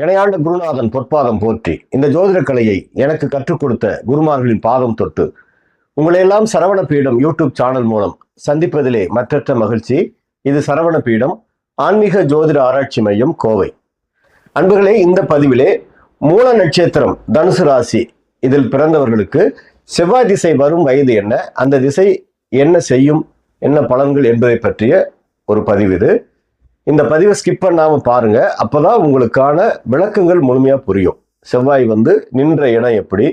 இணையாண்ட குருநாதன் பொற்பாதம் போற்றி இந்த ஜோதிட கலையை எனக்கு கற்றுக் கொடுத்த குருமார்களின் பாதம் தொட்டு உங்களையெல்லாம் சரவண பீடம் யூடியூப் சேனல் மூலம் சந்திப்பதிலே மற்றற்ற மகிழ்ச்சி. இது சரவண பீடம் ஆன்மீக ஜோதிட ஆராய்ச்சி மையம், கோவை. அன்புகளே, இந்த பதிவிலே மூல நட்சத்திரம் தனுசு ராசி இதில் பிறந்தவர்களுக்கு செவ்வாய் திசை வரும் வயது என்ன, அந்த திசை என்ன செய்யும், என்ன பலன்கள் என்பதை பற்றிய ஒரு பதிவு இது. இந்த பதிவை ஸ்கிப் பண்ணாம பாருங்க, அப்பதான் உங்களுக்கான விளக்கங்கள் முழுமையா புரியும். செவ்வாய் நின்ற இடம் எப்படி,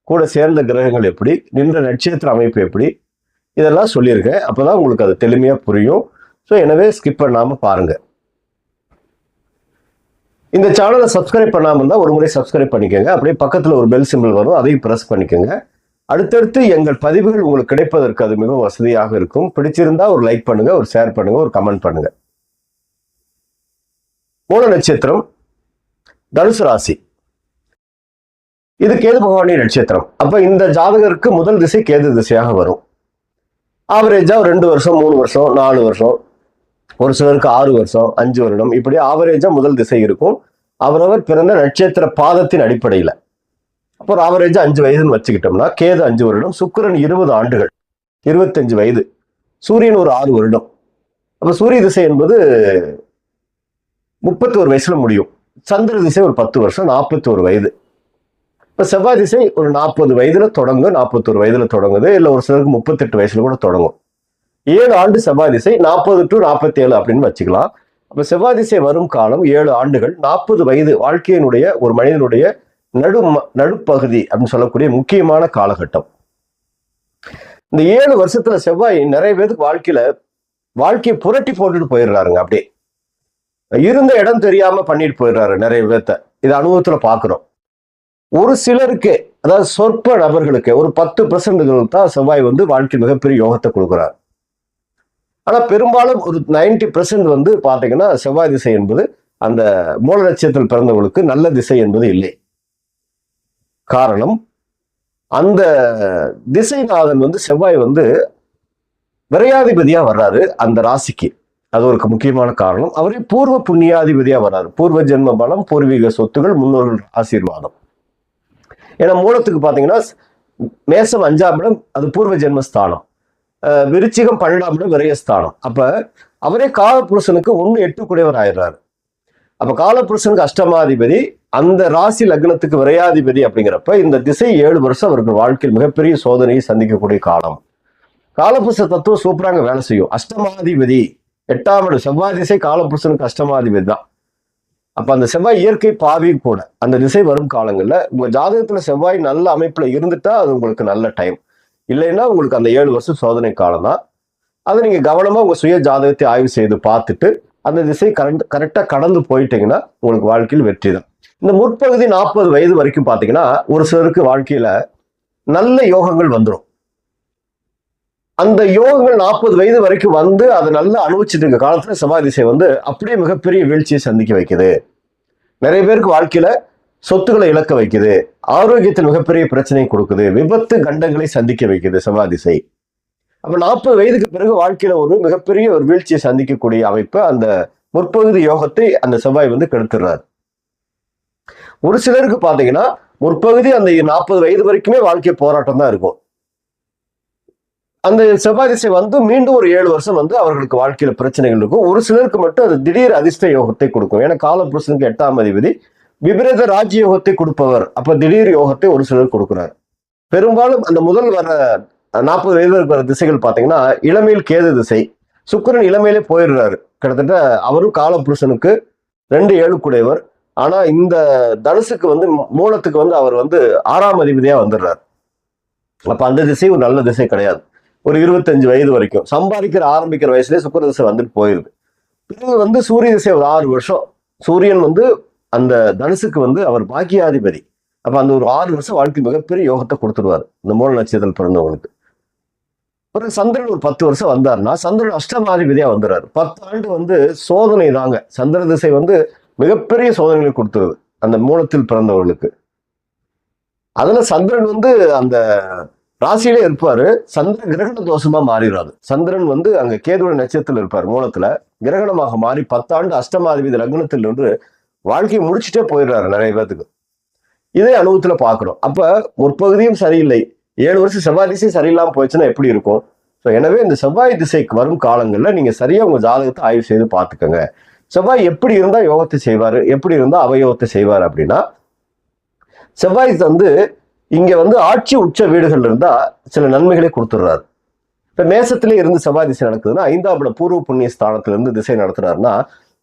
கூட சேர்ந்த கிரகங்கள் எப்படி, நின்ற நட்சத்திர அமைப்பு எப்படி, இதெல்லாம் சொல்லியிருக்கேன். அப்பதான் உங்களுக்கு அது தெளிமையா புரியும். ஸோ எனவே ஸ்கிப் பண்ணாம பாருங்க. இந்த சேனலை சப்ஸ்கிரைப் பண்ணாம இருந்தால் ஒரு முறை சப்ஸ்கிரைப் பண்ணிக்கோங்க. அப்படியே பக்கத்துல ஒரு பெல் சிம்பிள் வரும், அதையும் பிரஸ் பண்ணிக்கோங்க. அடுத்தடுத்து எங்கள் பதிவுகள் உங்களுக்கு கிடைப்பதற்கு அது மிகவும் வசதியாக இருக்கும். பிடிச்சிருந்தா ஒரு லைக் பண்ணுங்க, ஒரு ஷேர் பண்ணுங்க, ஒரு கமெண்ட் பண்ணுங்க. மூல நட்சத்திரம் தனுசு ராசி, இது கேது பகவானின் நட்சத்திரம். அப்ப இந்த ஜாதகருக்கு முதல் திசை கேது திசையாக வரும். ஆவரேஜா 2 வருஷம், 3 வருஷம், 4 வருஷம், ஒரு சிலருக்கு 6 வருஷம், 5 வருடம், இப்படி ஆவரேஜா முதல் திசை இருக்கும். அவரவர் பிறந்த நட்சத்திர பாதத்தின் அடிப்படையில். அப்போ ஒரு ஆவரேஜா 5 வயதுன்னு வச்சுக்கிட்டோம்னா கேது 5 வருடம், சுக்கிரன் 20 ஆண்டுகள், 25 வயது, சூரியன் ஒரு 6 வருடம். அப்ப சூரிய திசை என்பது 31 வயசுல முடியும். சந்திர திசை ஒரு 10 வருஷம், 41 வயது. இப்ப செவ்வாய் திசை ஒரு 40 வயதுல தொடங்கும், 41 வயதுல தொடங்குது, இல்ல ஒரு சிலருக்கு 38 வயசுல கூட தொடங்கும். 7 ஆண்டு செவ்வாய் திசை, 40 to 47 அப்படின்னு வச்சுக்கலாம். அப்ப செவ்வாய் திசை வரும் காலம் 7 ஆண்டுகள், 40 வயது வாழ்க்கையினுடைய ஒரு மனிதனுடைய நடுப்பகுதி அப்படின்னு சொல்லக்கூடிய முக்கியமான காலகட்டம். இந்த 7 வருஷத்துல செவ்வாய் நிறைய பேருக்கு வாழ்க்கையை புரட்டி போட்டுட்டு போயிடுறாருங்க. அப்படியே இருந்த இடம் தெரியாம பண்ணிட்டு போயிடுறாரு நிறைய பேர்த்த. இது அனுபவத்துல பாக்குறோம். ஒரு சிலருக்கு, அதாவது சொற்ப நபர்களுக்கு, ஒரு 10% தான் செவ்வாய் வாழ்க்கை மிகப்பெரிய யோகத்தை கொடுக்குறாரு. ஆனா பெரும்பாலும் ஒரு 90% பாத்தீங்கன்னா செவ்வாய் திசை என்பது அந்த மூல நட்சத்திரத்தில் பிறந்தவங்களுக்கு நல்ல திசை என்பது இல்லை. காரணம், அந்த திசைநாதன் செவ்வாய் விரையாதிபதியா வர்றாரு அந்த ராசிக்கு. அது ஒரு முக்கியமான காரணம். அவரே பூர்வ புண்ணியாதிபதியா வர்றாரு. பூர்வ ஜென்ம பலம், பூர்வீக சொத்துகள், முன்னோர்கள் ஆசீர்வாதம். ஏன்னா மூலத்துக்கு பாத்தீங்கன்னா மேசம் 5ஆம் இடம், அது பூர்வ ஜென்மஸ்தானம். விருச்சிகம் 12ஆம் இடம் விரயஸ்தானம். அப்ப அவரே காலபுருஷனுக்கு 1-8 குடையவர் ஆயிடுறாரு. அப்ப காலபுருஷனுக்கு அஷ்டமாதிபதி, அந்த ராசி லக்னத்துக்கு விரையாதிபதி. அப்படிங்கிறப்ப இந்த திசை 7 வருஷம் அவருக்கு வாழ்க்கையில் மிகப்பெரிய சோதனையை சந்திக்கக்கூடிய காலம். காலபுருஷ தத்துவம் சூப்பராங்க வேலை செய்யும். அஷ்டமாதிபதி 8ஆம் இடம் செவ்வாய் திசை காலபுருஷனுக்கு அஷ்டமாதிபதி தான். அப்ப அந்த செவ்வாய் இயற்கை பாவி கூட. அந்த திசை வரும் காலங்கள்ல உங்க ஜாதகத்துல செவ்வாய் நல்ல அமைப்புல இருந்துட்டா அது உங்களுக்கு நல்ல டைம். இல்லைன்னா உங்களுக்கு அந்த 7 வருஷம் சோதனை காலம் தான். அதை நீங்க கவனமா உங்க சுய ஜாதகத்தை ஆய்வு செய்து பார்த்துட்டு அந்த திசை கரெக்டா கடந்து போயிட்டீங்கன்னா உங்களுக்கு வாழ்க்கையில் வெற்றி தான். இந்த முற்பகுதி 40 வயது வரைக்கும் பாத்தீங்கன்னா ஒரு சிலருக்கு வாழ்க்கையில நல்ல யோகங்கள் வந்துடும். அந்த யோகங்கள் 40 வயது வரைக்கும் அதை நல்லா அனுபவிச்சுட்டு இருக்க காலத்துல செவ்வாய் திசை அப்படியே மிகப்பெரிய வீழ்ச்சியை சந்திக்க வைக்குது. நிறைய பேருக்கு வாழ்க்கையில சொத்துக்களை இழக்க வைக்குது, ஆரோக்கியத்தில் மிகப்பெரிய பிரச்சனை கொடுக்குது, விபத்து கண்டங்களை சந்திக்க வைக்குது செவ்வாய் திசை. அப்ப 40 வயதுக்கு பிறகு வாழ்க்கையில ஒரு மிகப்பெரிய ஒரு வீழ்ச்சியை சந்திக்கக்கூடிய அமைப்பு அந்த முற்பகுதி யோகத்தை அந்த செவ்வாய் கெடுத்துடுறாரு. ஒரு சிலருக்கு பாத்தீங்கன்னா முற்பகுதி அந்த 40 வயது வரைக்குமே வாழ்க்கை போராட்டம் தான் இருக்கும். அந்த செவ்வாய் திசை மீண்டும் ஒரு 7 வருஷம் அவர்களுக்கு வாழ்க்கையில பிரச்சனைகள் இருக்கும். ஒரு சிலருக்கு மட்டும் அது திடீர் அதிர்ஷ்ட யோகத்தை கொடுக்கும். ஏன்னா காலபுருஷனுக்கு 8ஆம் அதிபதி விபரீத ராஜ்ய யோகத்தை கொடுப்பவர். அப்ப திடீர் யோகத்தை ஒரு சிலர் கொடுக்குறாரு. பெரும்பாலும் அந்த முதல் வர 40 வயது வர திசைகள் பாத்தீங்கன்னா இளமையில் கேது திசை. சுக்கிரன் இளமையிலே போயிடுறாரு. கிட்டத்தட்ட அவரும் காலபுருஷனுக்கு 2-7 குடையவர். ஆனா இந்த தனுசுக்கு மூலத்துக்கு அவர் 6ஆம் அதிபதியா வந்துடுறாரு. அப்ப அந்த திசை ஒரு நல்ல திசை கிடையாது. ஒரு 25 வயது வரைக்கும் சம்பாதிக்கிற ஆரம்பிக்கிற வயசுலேயே சுக்கிர திசை போயிடுது. பிறகு சூரிய திசை ஒரு 6 வருஷம். சூரியன் அந்த தனுசுக்கு அவர் பாக்கியாதிபதி. அப்ப அந்த ஒரு 6 வருஷம் வாழ்க்கை மிகப்பெரிய யோகத்தை கொடுத்துருவாரு இந்த மூல நட்சத்திரத்தில் பிறந்தவங்களுக்கு. பிறகு சந்திரன் ஒரு 10 வருஷம் வந்தாருன்னா சந்திரன் அஷ்டமாதிபதியா வந்துடுறாரு. 10 ஆண்டு சோதனை தாங்க. சந்திர திசை மிகப்பெரிய சோதனைகளை கொடுத்துருது அந்த மூலத்தில் பிறந்தவர்களுக்கு. அதுல சந்திரன் அந்த ராசியிலே இருப்பாரு. சந்திரன் கிரகண தோஷமா மாறிடாது. சந்திரன் அங்க கேதுவோட நட்சத்திரத்தில் இருப்பார். மூலத்துல கிரகணமாக மாறி 10 ஆண்டு அஷ்டமாதிபதி லக்னத்தில் வாழ்க்கையை முடிச்சுட்டே போயிடுறாரு நிறைய பேத்துக்கு. இதே அனுபவத்துல பாக்குறோம். அப்ப முற்பகுதியும் சரியில்லை, 7 வருஷம் செவ்வாய் திசை சரியில்லாம போயிடுச்சுன்னா எப்படி இருக்கும்? ஸோ எனவே இந்த செவ்வாய் திசைக்கு வரும் காலங்கள்ல நீங்க சரியா உங்க ஜாதகத்தை ஆய்வு செய்து பார்த்துக்கோங்க. செவ்வாய் எப்படி இருந்தா யோகத்தை செய்வாரு, எப்படி இருந்தா அவயோகத்தை செய்வார் அப்படின்னா, செவ்வாய் வந்து இங்க வந்து ஆட்சி உச்ச வீடுகள் இருந்தா சில நன்மைகளை கொடுத்துடுறாரு. இப்ப மேசத்திலே இருந்து செவ்வாய் திசை நடக்குதுன்னா 5ஆம் இடம் பூர்வ புண்ணிய ஸ்தானத்துல இருந்து திசை நடத்துறாருன்னா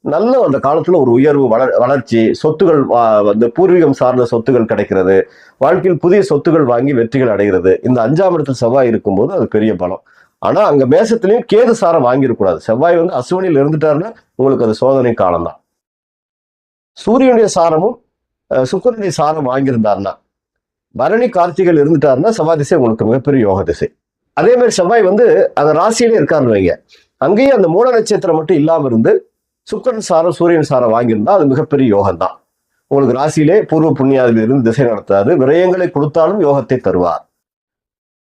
நல்ல அந்த காலத்துல ஒரு உயர்வு, வளர்ச்சி, சொத்துகள் வந்து பூர்வீகம் சார்ந்த சொத்துகள் கிடைக்கிறது, வாழ்க்கையில் புதிய சொத்துகள் வாங்கி வெற்றிகள் அடைகிறது. இந்த 5ஆம் இடத்துல செவ்வாய் இருக்கும்போது அது பெரிய பலம். ஆனா அங்க மேசத்திலையும் கேது சாரம் வாங்கிடக்கூடாது. செவ்வாய் வந்து அசுவனியில் இருந்துட்டாருன்னா உங்களுக்கு அது சோதனை காலம்தான். சூரியனுடைய சாரமும் சுக்கிரனுடைய சாரம் வாங்கியிருந்தாருன்னா, பரணி கார்த்திகள் இருந்துட்டாருன்னா செவ்வாய் திசை உங்களுக்கு மிகப்பெரிய யோக திசை. அதே மாதிரி செவ்வாய் வந்து அந்த ராசியிலே இருக்காருன்னு வைங்க, அங்கேயே அந்த மூல நட்சத்திரம் மட்டும் இல்லாம இருந்து சுக்கிரன் சாரம் சூரியன் சாரம் வாங்கியிருந்தா அது மிகப்பெரிய யோகம் தான். உங்களுக்கு ராசியிலே பூர்வ புண்ணியாதிபதி இருந்து திசை நடத்தாது, விரயங்களை கொடுத்தாலும் யோகத்தை தருவார்.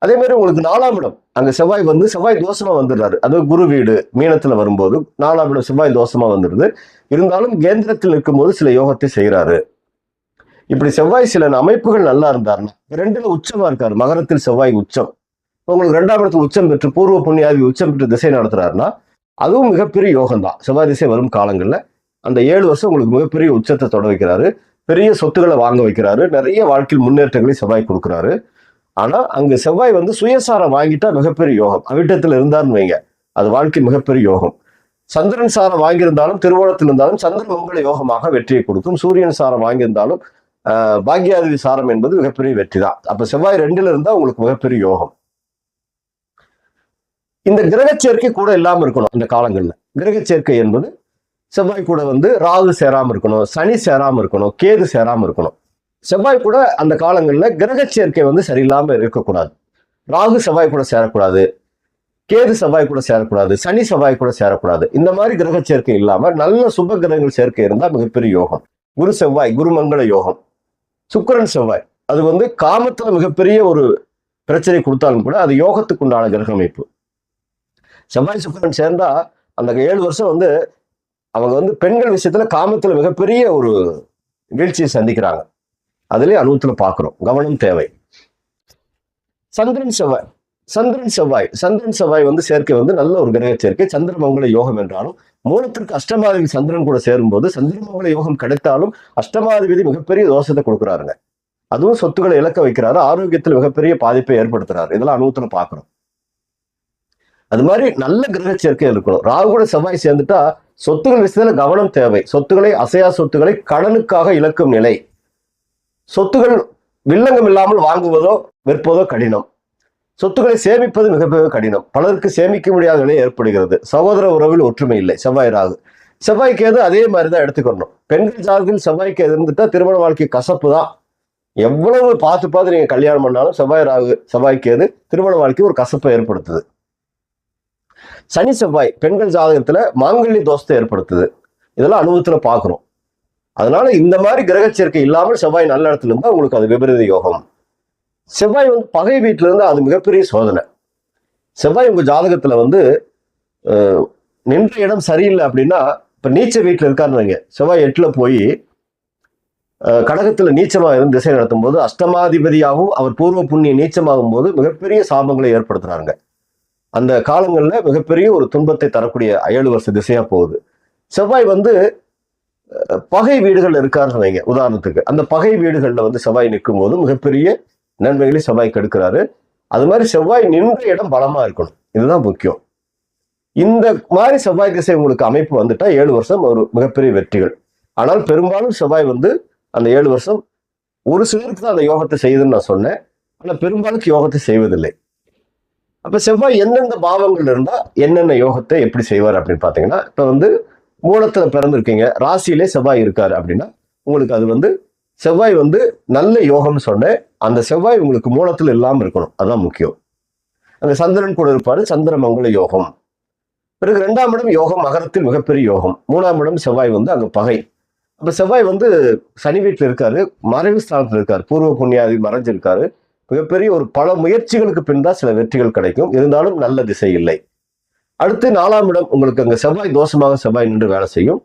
அதே மாதிரி உங்களுக்கு 4ஆம் இடம் அங்க செவ்வாய் வந்து செவ்வாய் தோஷமா வந்துடுறாரு. அது குரு வீடு மீனத்துல வரும்போது 4ஆம் இடம் செவ்வாய் தோஷமா வந்துடுது. இருந்தாலும் கேந்திரத்தில் இருக்கும்போது சில யோகத்தை செய்யறாரு. இப்படி செவ்வாய் சில அமைப்புகள் நல்லா இருந்தாருன்னா, 2ல உச்சமா இருக்காரு, மகரத்தில் செவ்வாய் உச்சம், உங்களுக்கு 2ஆம் இடத்துல உச்சம் பெற்று பூர்வ புண்ணியாதிபதி உச்சம் பெற்று திசை நடத்துறாருன்னா அதுவும் மிகப்பெரிய யோகம் தான். செவ்வாய் திசை வரும் காலங்கள்ல அந்த 7 வருஷம் உங்களுக்கு மிகப்பெரிய உச்சத்தை தொட வைக்கிறாரு, பெரிய சொத்துக்களை வாங்க வைக்கிறாரு, நிறைய வாழ்க்கையில் முன்னேற்றங்களை செவ்வாய் கொடுக்குறாரு. ஆனா அங்க செவ்வாய் வந்து சுயசாரம் வாங்கிட்டா மிகப்பெரிய யோகம். அவிட்டத்தில் இருந்தாருன்னு வைங்க, அது வாழ்க்கை மிகப்பெரிய யோகம். சந்திரன் சாரம் வாங்கியிருந்தாலும் திருவோணத்தில் இருந்தாலும் சந்திரன் மங்கள யோகமாக வெற்றியை கொடுக்கும். சூரியன் சாரம் வாங்கியிருந்தாலும் பாக்யாதிபதி சாரம் என்பது மிகப்பெரிய வெற்றி தான். அப்ப செவ்வாய் 2ல இருந்தா உங்களுக்கு மிகப்பெரிய யோகம். இந்த கிரக சேர்க்கை கூட இல்லாம இருக்கணும். அந்த காலங்கள்ல கிரக சேர்க்கை என்பது செவ்வாய் கூட வந்து ராகு சேராம இருக்கணும், சனி சேராம இருக்கணும், கேது சேராம இருக்கணும். செவ்வாய் கூட அந்த காலங்கள்ல கிரக சேர்க்கை வந்து சரியில்லாம இருக்கக்கூடாது. ராகு செவ்வாய் கூட சேரக்கூடாது, கேது செவ்வாய் கூட சேரக்கூடாது, சனி செவ்வாய் கூட சேரக்கூடாது. இந்த மாதிரி கிரக சேர்க்கை இல்லாம நல்ல சுப கிரகங்கள் சேர்க்கை இருந்தா மிகப்பெரிய யோகம். குரு செவ்வாய் குருமங்கள யோகம். சுக்கிரன் செவ்வாய் அது வந்து காமத்துல மிகப்பெரிய ஒரு பிரச்சனை கொடுத்தாலும் கூட அது யோகத்துக்கு உண்டான கிரக அமைப்பு. செவ்வாய் சுக்கிரன் சேர்ந்தா அந்த 7 வருஷம் வந்து அவங்க வந்து பெண்கள் விஷயத்துல காமத்துல மிகப்பெரிய ஒரு வீழ்ச்சியை சந்திக்கிறாங்க. அதுலயே அனுபவத்துல பாக்குறோம், கவனம் தேவை. சந்திரன் செவ்வாய் சந்திரன் செவ்வாய் வந்து சேர்க்கை வந்து நல்ல ஒரு கிரக சேர்க்கை, சந்திரமங்கல யோகம் என்றாலும் மூலத்திற்கு அஷ்டமாதிபதி சந்திரன் கூட சேரும்போது சந்திரமங்கல யோகம் கிடைத்தாலும் அஷ்டமாதிபதி மிகப்பெரிய தோஷத்தை கொடுக்குறாருங்க. அதுவும் சொத்துக்களை இழக்க வைக்கிறாரு, ஆரோக்கியத்தில் மிகப்பெரிய பாதிப்பை ஏற்படுத்துறாரு. இதெல்லாம் அனுபவத்துல பாக்குறோம். அது மாதிரி நல்ல கிரக சேர்க்கை இருக்கணும். ராகு கூட செவ்வாய் சேர்ந்துட்டா சொத்துக்கள் விஷயத்துல கவனம் தேவை. சொத்துக்களை, அசையா சொத்துக்களை கடனுக்காக இழக்கும் நிலை, சொத்துகள் வில்லங்கம் இல்லாமல் வாங்குவதோ விற்பதோ கடினம், சொத்துக்களை சேமிப்பது மிகப்பெரிய கடினம், பலருக்கு சேமிக்க முடியாத நிலை ஏற்படுகிறது. சகோதர உறவில் ஒற்றுமை இல்லை. செவ்வாய் ராகு. செவ்வாய்க்கு எது அதே மாதிரிதான் எடுத்துக்கணும். பெண்கள் ஜாதகத்தில் செவ்வாய்க்கு எது இருந்துட்டா திருமண வாழ்க்கை கசப்பு தான். எவ்வளவு பார்த்து நீங்க கல்யாணம் பண்ணாலும் செவ்வாய் ராகு செவ்வாய்க்கு எது திருமண வாழ்க்கை ஒரு கசப்பை ஏற்படுத்துது. சனி செவ்வாய் பெண்கள் ஜாதகத்துல மாங்கல்ய தோஷத்தை ஏற்படுத்துது. இதெல்லாம் அனுபவத்துல பாக்குறோம். அதனால இந்த மாதிரி கிரக சேர்க்கை இல்லாமல் செவ்வாய் நல்ல இடத்துல இருந்தா உங்களுக்கு அது விபரீத யோகம். செவ்வாய் வந்து பகை வீட்டுல இருந்தா அது மிகப்பெரிய சோதனை. செவ்வாய் உங்க ஜாதகத்துல வந்து நின்ற இடம் சரியில்லை அப்படின்னா, இப்ப நீச்ச வீட்டுல இருக்காருன்னு வைங்க, செவ்வாய் 8ல போய் கடகத்துல நீச்சமா இருந்து திசை நடத்தும் போது அஷ்டமாதிபதியாகவும் அவர் பூர்வ புண்ணிய நீச்சமாகும் போது மிகப்பெரிய சாபங்களை ஏற்படுத்துறாங்க. அந்த காலங்கள்ல மிகப்பெரிய ஒரு துன்பத்தை தரக்கூடிய 7 வருஷ திசையா போகுது. செவ்வாய் வந்து பகை வீடுகள் இருக்காருன்னு வைங்க உதாரணத்துக்கு, அந்த பகை வீடுகள்ல வந்து செவ்வாய் நிற்கும் போது மிகப்பெரிய நன்மைகளை செவ்வாய் கெடுக்கிறாரு. அது மாதிரி செவ்வாய் நின்ற இடம் பலமா இருக்கணும், இதுதான் முக்கியம். இந்த மாதிரி செவ்வாய் திசை உங்களுக்கு அமைப்பு வந்துட்டா 7 வருஷம் ஒரு மிகப்பெரிய வெற்றிகள். ஆனால் பெரும்பாலும் செவ்வாய் வந்து அந்த 7 வருஷம் ஒரு சிலருக்கு தான் அந்த யோகத்தை செய்யுதுன்னு நான் சொன்னேன், ஆனால் பெரும்பாலும் யோகத்தை செய்வதில்லை. அப்ப செவ்வாய் எந்தெந்த பாவங்கள் இருந்தா என்னென்ன யோகத்தை எப்படி செய்வார் அப்படின்னு பாத்தீங்கன்னா, இப்ப வந்து மூலத்துல பிறந்திருக்கீங்க, ராசியிலே செவ்வாய் இருக்காரு அப்படின்னா உங்களுக்கு அது வந்து செவ்வாய் வந்து நல்ல யோகம்னு சொன்னேன். அந்த செவ்வாய் உங்களுக்கு மூலத்துல இல்லாம இருக்கணும், அதுதான் முக்கியம். அந்த சந்திரன் கூட இருப்பாரு, சந்திர மங்கள யோகம். பிறகு 2ஆம் இடம் யோகம், மகரத்தில் மிகப்பெரிய யோகம். 3ஆம் இடம் செவ்வாய் வந்து அங்க பகை. அப்ப செவ்வாய் வந்து சனி வீட்டுல இருக்காரு, மறைவு ஸ்தானத்துல இருக்காரு, பூர்வ புண்ணியாதி மறைஞ்சிருக்காரு. மிகப்பெரிய ஒரு பல முயற்சிகளுக்கு பின் தான் சில வெற்றிகள் கிடைக்கும், இருந்தாலும் நல்ல திசை இல்லை. அடுத்து 4ஆம் இடம் உங்களுக்கு அங்க செவ்வாய் தோஷமாக செவ்வாய் நின்று வேலை செய்யும்.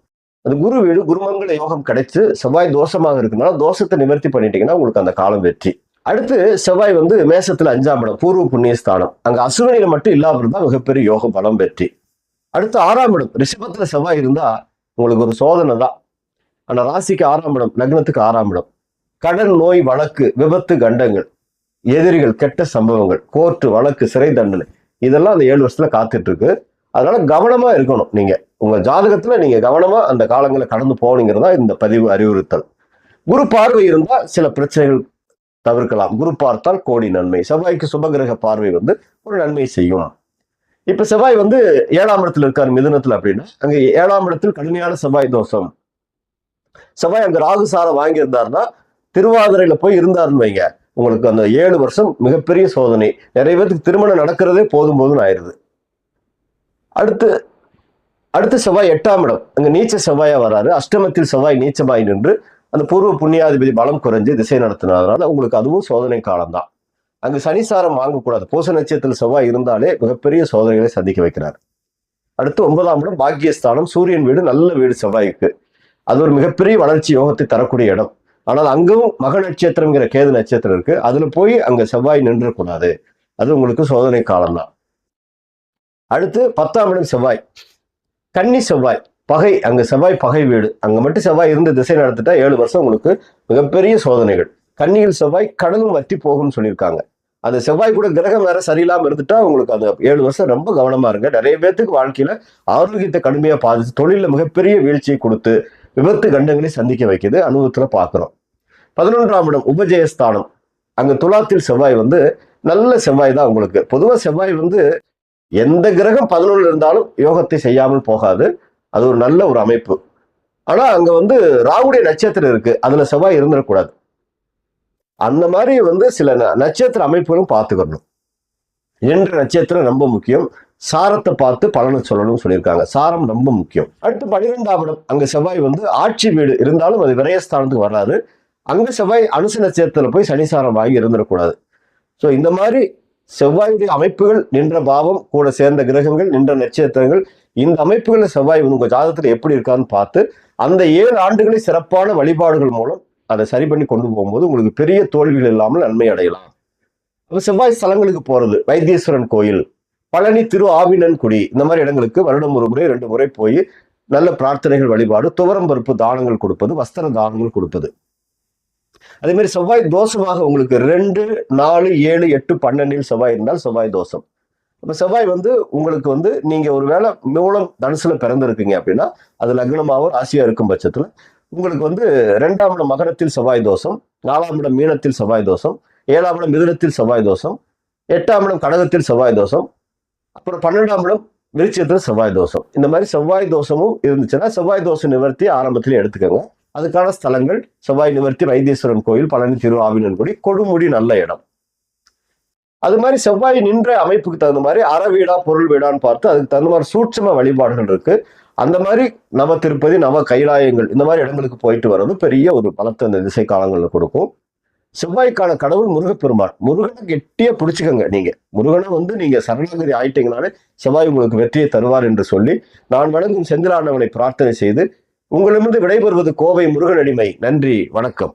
அது குரு வீடு குருமங்கள யோகம் கிடைச்சு செவ்வாய் தோஷமாக இருக்குனால தோஷத்தை நிவர்த்தி பண்ணிட்டீங்கன்னா உங்களுக்கு அந்த காலம் வெற்றி. அடுத்து செவ்வாய் வந்து மேசத்துல 5ஆம் இடம் பூர்வ புண்ணிய ஸ்தானம். அங்க அசுவனியில மட்டும் இல்லாம இருந்தா மிகப்பெரிய யோக பலம் வெற்றி. அடுத்து 6ஆம் இடம் ரிஷபத்துல செவ்வாய் இருந்தா உங்களுக்கு ஒரு சோதனை தான். ஆனா ராசிக்கு 6ஆம் இடம், லக்னத்துக்கு 6ஆம் இடம். கடன், நோய், வழக்கு, விபத்து, கண்டங்கள், எதிரிகள், கெட்ட சம்பவங்கள், கோர்ட்டு, வழக்கு, சிறை தண்டனை, இதெல்லாம் அந்த 7 வருஷத்துல காத்துட்டு இருக்கு. அதனால கவனமா இருக்கணும். நீங்க உங்க ஜாதகத்துல நீங்க கவனமா அந்த காலங்களை கடந்து போனீங்கிறதா இந்த பதிவு அறிவுறுத்தல். குரு பார்வை இருந்தா சில பிரச்சனைகள் தவிர்க்கலாம். குரு பார்த்தால் கோடி நன்மை. செவ்வாய்க்கு சுபகிரக பார்வை வந்து ஒரு நன்மை செய்யும். இப்ப செவ்வாய் வந்து 7ஆம் இடத்துல இருக்காரு மிதுனத்துல அப்படின்னா அங்க 7ஆம் இடத்தில் கடுமையான செவ்வாய் தோஷம். செவ்வாய் அங்க ராகுசாரம் வாங்கியிருந்தாருன்னா திருவாதிரையில போய் இருந்தாருன்னு வைங்க, உங்களுக்கு அந்த 7 வருஷம் மிகப்பெரிய சோதனை. நிறைய பேருக்கு திருமணம் நடக்கிறதே போதும் போதும்னு ஆயிருது. அடுத்து செவ்வாய் 8ஆம் இடம் அங்க நீச்ச செவ்வாயா வராரு. அஷ்டமத்தில் செவ்வாய் நீச்சமாய் நின்று அந்த பூர்வ புண்ணியாதிபதி பலம் குறைஞ்சு திசை நடத்தினதுனால உங்களுக்கு அதுவும் சோதனை காலம்தான். அங்கு சனிசாரம் வாங்கக்கூடாது. பூச நட்சத்திரத்தில் செவ்வாய் இருந்தாலே மிகப்பெரிய சோதனைகளை சந்திக்க வைக்கிறார். அடுத்து 9ஆம் இடம் பாக்கியஸ்தானம், சூரியன் வீடு, நல்ல வீடு செவ்வாய்க்கு. அது ஒரு மிகப்பெரிய வளர்ச்சி யோகத்தை தரக்கூடிய இடம். ஆனால் அங்கும் மக நட்சத்திரம்ங்கிற கேது நட்சத்திரம் இருக்கு. அதுல போய் அங்க செவ்வாய் நின்றக்கூடாது. அது உங்களுக்கு சோதனை காலம்தான். அடுத்து 10ஆம் இடம் செவ்வாய் கன்னி செவ்வாய் பகை. அங்க செவ்வாய் பகை வீடு. அங்க மட்டும் செவ்வாய் இருந்து திசை நடத்திட்டா 7 வருஷம் உங்களுக்கு மிகப்பெரிய சோதனைகள். கன்னியில் செவ்வாய் கடலும் வற்றி போகும்னு சொல்லியிருக்காங்க. அந்த செவ்வாய் கூட கிரகம் வேற சரியில்லாம இருந்துட்டா உங்களுக்கு அந்த 7 வருஷம் ரொம்ப கவனமா இருங்க. நிறைய பேருக்கு வாழ்க்கையில ஆரோக்கியத்தை கடுமையா பாதிச்சு தொழில மிகப்பெரிய வீழ்ச்சியை கொடுத்து விபத்து கண்டங்களை சந்திக்க வைக்குது. அனுபவத்துல பாக்குறோம். 11ஆம் இடம் உபஜயஸ்தானம். அங்க துலாத்தில் செவ்வாய் வந்து நல்ல செவ்வாய் தான் உங்களுக்கு. பொதுவா செவ்வாய் வந்து எந்த கிரகம் 11 இருந்தாலும் யோகத்தை செய்யாமல் போகாது. அது ஒரு நல்ல ஒரு அமைப்பு. ஆனா அங்க வந்து ராகுடைய நட்சத்திரம் இருக்கு. அதுல செவ்வாய் இருந்துடக்கூடாது. அந்த மாதிரி வந்து சில நட்சத்திர அமைப்புகளும் பார்த்துக்கணும். என்ற நட்சத்திரம் ரொம்ப முக்கியம். சாரத்தை பார்த்து பலனை சொல்லணும்னு சொல்லியிருக்காங்க. சாரம் ரொம்ப முக்கியம். அடுத்து 12ஆம் இடம் அங்க செவ்வாய் வந்து ஆட்சி வீடு இருந்தாலும் அது விரயஸ்தானத்துக்கு வராது. அங்க செவ்வாய் அனுச நட்சத்திரத்துல போய் சனிசாரம் வாங்கி இருந்துடக்கூடாது. ஸோ இந்த மாதிரி செவ்வாயுடைய அமைப்புகள் நின்ற பாவம் கூட சேர்ந்த கிரகங்கள் நின்ற நட்சத்திரங்கள் இந்த அமைப்புகளை செவ்வாய் உங்க ஜாதகத்துல எப்படி இருக்கான்னு பார்த்து அந்த 7 ஆண்டுகளை சிறப்பான வழிபாடுகள் மூலம் அதை சரி பண்ணி கொண்டு போகும்போது உங்களுக்கு பெரிய தோல்விகள் இல்லாமல் நன்மை அடையலாம். அப்ப செவ்வாய் ஸ்தலங்களுக்கு போறது, வைத்தீஸ்வரன் கோயில், பழனி, திரு ஆவினன்குடி, இந்த மாதிரி இடங்களுக்கு வருடம் ஒரு முறை 2 முறை போய் நல்ல பிரார்த்தனைகள் வழிபாடு, துவரம் பருப்பு தானங்கள் கொடுப்பது, வஸ்திர தானங்கள் கொடுப்பது. அதே மாதிரி செவ்வாய் தோஷமாக உங்களுக்கு 2, 4, 7, 8, 12 செவ்வாய் இருந்தால் செவ்வாய் தோஷம். அப்ப செவ்வாய் வந்து உங்களுக்கு வந்து நீங்க ஒரு வேளை மூலம் தனுசுல பிறந்திருக்கீங்க அப்படின்னா அது லக்னமாவோ ராசியா இருக்கும் பட்சத்துல உங்களுக்கு வந்து 2ஆம் இடம் மகரத்தில் செவ்வாய் தோஷம், 4ஆம் இடம் மீனத்தில் செவ்வாய் தோஷம், 7ஆம் இடம் மிதுனத்தில் செவ்வாய் தோஷம், 8ஆம் இடம் கடகத்தில் செவ்வாய் தோஷம், அப்புறம் 12ஆம் இடம் விருச்சிகத்தில் செவ்வாய் தோஷம். இந்த மாதிரி செவ்வாய் தோஷமும் இருந்துச்சுன்னா செவ்வாய் தோஷ நிவர்த்தி ஆரம்பத்திலே எடுத்துக்கோங்க. அதுக்கான ஸ்தலங்கள் செவ்வாய் நிவர்த்தி வைத்தீஸ்வரன் கோயில், பழனி, திரு ஆவினன்குடி, கொடுமுடி நல்ல இடம். அது மாதிரி செவ்வாய் நின்ற அமைப்புக்கு தகுந்த மாதிரி அற வீடா பொருள் வீடான்னு பார்த்து அதுக்கு தகுந்த மாதிரி சூட்சும வழிபாடுகள் இருக்கு. அந்த மாதிரி நவ திருப்பதி, நவ கைலாயங்கள் இந்த மாதிரி இடங்களுக்கு போயிட்டு வர்றது பெரிய ஒரு பலத்தை அந்த திசை காலங்கள்ல கொடுக்கும். செவ்வாய்க்கான கடவுள் முருகப்பெருமான். முருகனை கெட்டியா பிடிச்சுக்கோங்க. நீங்க முருகனை வந்து நீங்க சரணாகதி ஆயிட்டீங்கனாலே செவ்வாய் உங்களுக்கு வெற்றியை தருவார் என்று சொல்லி நான் வழங்கும் செந்திலாண்டவனை பிரார்த்தனை செய்து உங்களிடமிருந்து விடைபெறுவது கோவை முருகனடிமை. நன்றி, வணக்கம்.